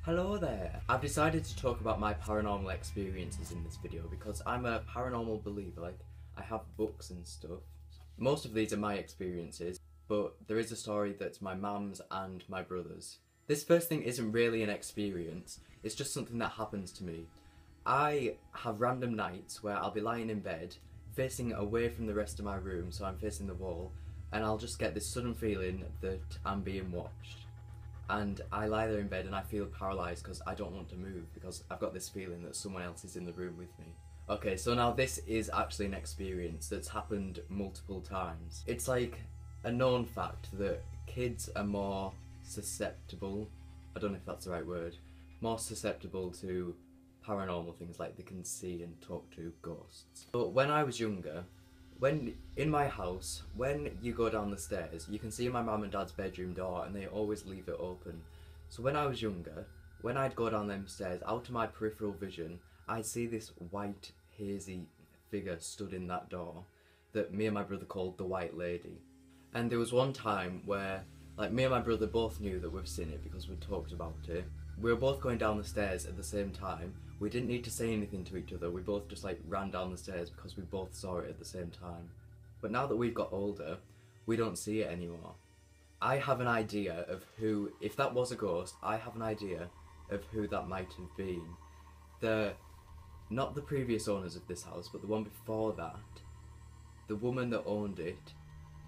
Hello there! I've decided to talk about my paranormal experiences in this video because I'm a paranormal believer. I have books and stuff. Most of these are my experiences, but there is a story that's my mum's and my brother's. This first thing isn't really an experience, it's just something that happens to me. I have random nights where I'll be lying in bed, facing away from the rest of my room, so I'm facing the wall, and I'll just get this sudden feeling that I'm being watched. And I lie there in bed and I feel paralysed because I don't want to move because I've got this feeling that someone else is in the room with me. Okay, so now this is actually an experience that's happened multiple times. It's like a known fact that kids are more susceptible, I don't know if that's the right word, more susceptible to paranormal things, like they can see and talk to ghosts. But when I was younger, in my house, when you go down the stairs, you can see my mum and dad's bedroom door and they always leave it open. So when I was younger, when I'd go down them stairs, out of my peripheral vision, I'd see this white, hazy figure stood in that door that me and my brother called the White Lady. And there was one time where, me and my brother both knew that we've seen it because we talked about it. We were both going down the stairs at the same time. We didn't need to say anything to each other, we both just ran down the stairs because we both saw it at the same time. But now that we've got older, we don't see it anymore. I have an idea of who, if that was a ghost, I have an idea of who that might have been. Not the previous owners of this house, but the one before that. The woman that owned it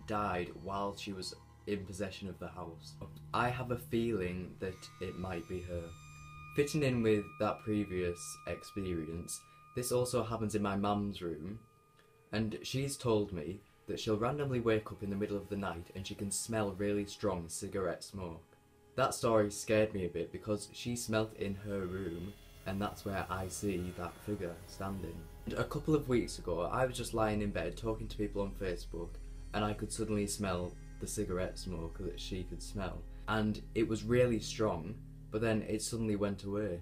died while she was in possession of the house. I have a feeling that it might be her. Fitting in with that previous experience, this also happens in my mum's room, and she's told me that she'll randomly wake up in the middle of the night and she can smell really strong cigarette smoke. That story scared me a bit because she smelt in her room, and that's where I see that figure standing. And a couple of weeks ago, I was just lying in bed talking to people on Facebook, and I could suddenly smell the cigarette smoke that she could smell, and it was really strong, but then it suddenly went away.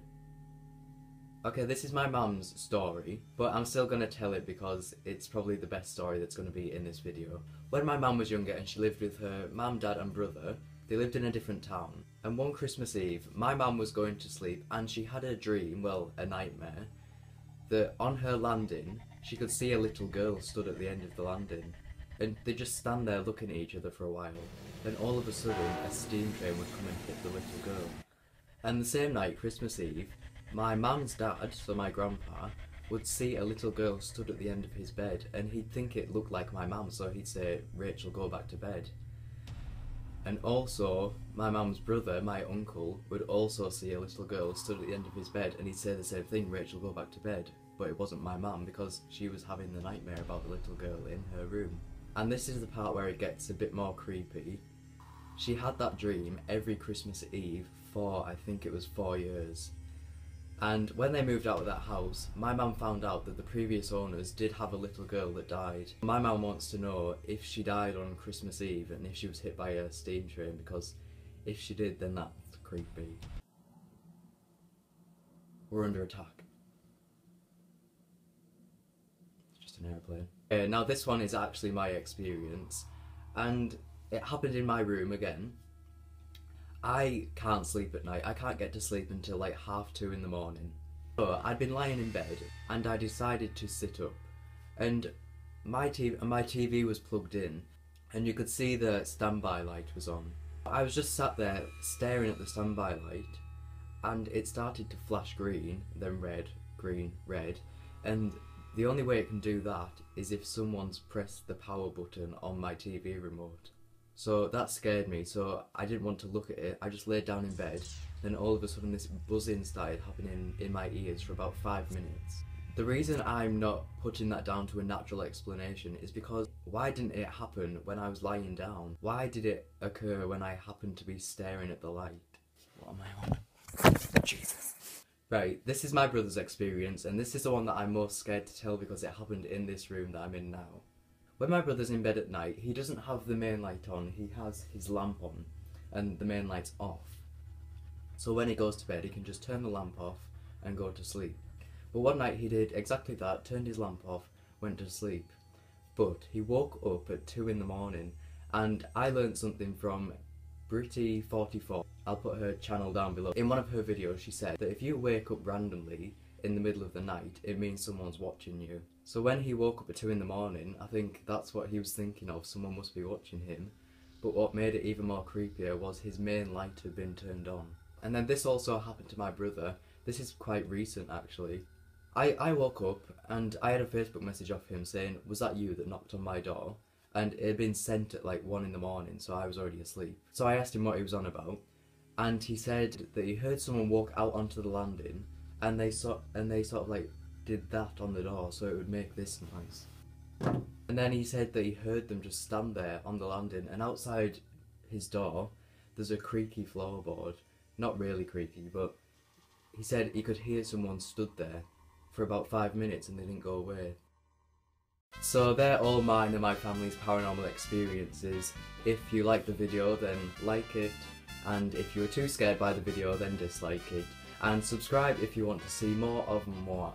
Okay, this is my mum's story, but I'm still going to tell it because it's probably the best story that's going to be in this video. When my mum was younger and she lived with her mum, dad and brother, they lived in a different town, and one Christmas Eve my mum was going to sleep and she had a dream, well, a nightmare, that on her landing she could see a little girl stood at the end of the landing. And they just stand there looking at each other for a while. Then all of a sudden, a steam train would come and hit the little girl. And the same night, Christmas Eve, my mum's dad, so my grandpa, would see a little girl stood at the end of his bed, and he'd think it looked like my mum, so he'd say, "Rachel, go back to bed." And also, my mum's brother, my uncle, would also see a little girl stood at the end of his bed, and he'd say the same thing, "Rachel, go back to bed." But it wasn't my mum because she was having the nightmare about the little girl in her room. And this is the part where it gets a bit more creepy. She had that dream every Christmas Eve for, I think it was 4 years. And when they moved out of that house, my mum found out that the previous owners did have a little girl that died. My mum wants to know if she died on Christmas Eve and if she was hit by a steam train, because if she did, then that's creepy. We're under attack. It's just an airplane. Now this one is actually my experience, and it happened in my room again. I can't sleep at night. I can't get to sleep until 2:30 in the morning. So I'd been lying in bed and I decided to sit up, and my TV was plugged in and you could see the standby light was on. I was just sat there staring at the standby light and it started to flash green, then red, green, red, and the only way it can do that is if someone's pressed the power button on my TV remote. So that scared me, so I didn't want to look at it. I just laid down in bed, then all of a sudden this buzzing started happening in my ears for about 5 minutes. The reason I'm not putting that down to a natural explanation is because why didn't it happen when I was lying down? Why did it occur when I happened to be staring at the light? What am I on? Jesus. Right, this is my brother's experience, and this is the one that I'm most scared to tell because it happened in this room that I'm in now. When my brother's in bed at night, he doesn't have the main light on, he has his lamp on, and the main light's off. So when he goes to bed, he can just turn the lamp off and go to sleep. But one night he did exactly that, turned his lamp off, went to sleep. But he woke up at 2 in the morning, and I learned something from Britty44. I'll put her channel down below. In one of her videos she said that if you wake up randomly in the middle of the night, it means someone's watching you. So when he woke up at 2 in the morning, I think that's what he was thinking of, someone must be watching him. But what made it even more creepier was his main light had been turned on. And then this also happened to my brother. This is quite recent actually. I woke up and I had a Facebook message off him saying, "Was that you that knocked on my door?" And it had been sent at like 1 in the morning, so I was already asleep. So I asked him what he was on about, and he said that he heard someone walk out onto the landing, and they sort of like did that on the door, so it would make this noise. And then he said that he heard them just stand there on the landing, and outside his door there's a creaky floorboard. Not really creaky, but he said he could hear someone stood there for about 5 minutes and they didn't go away. So they're all mine and my family's paranormal experiences. If you like the video then like it, and if you were too scared by the video then dislike it, and subscribe if you want to see more of moi.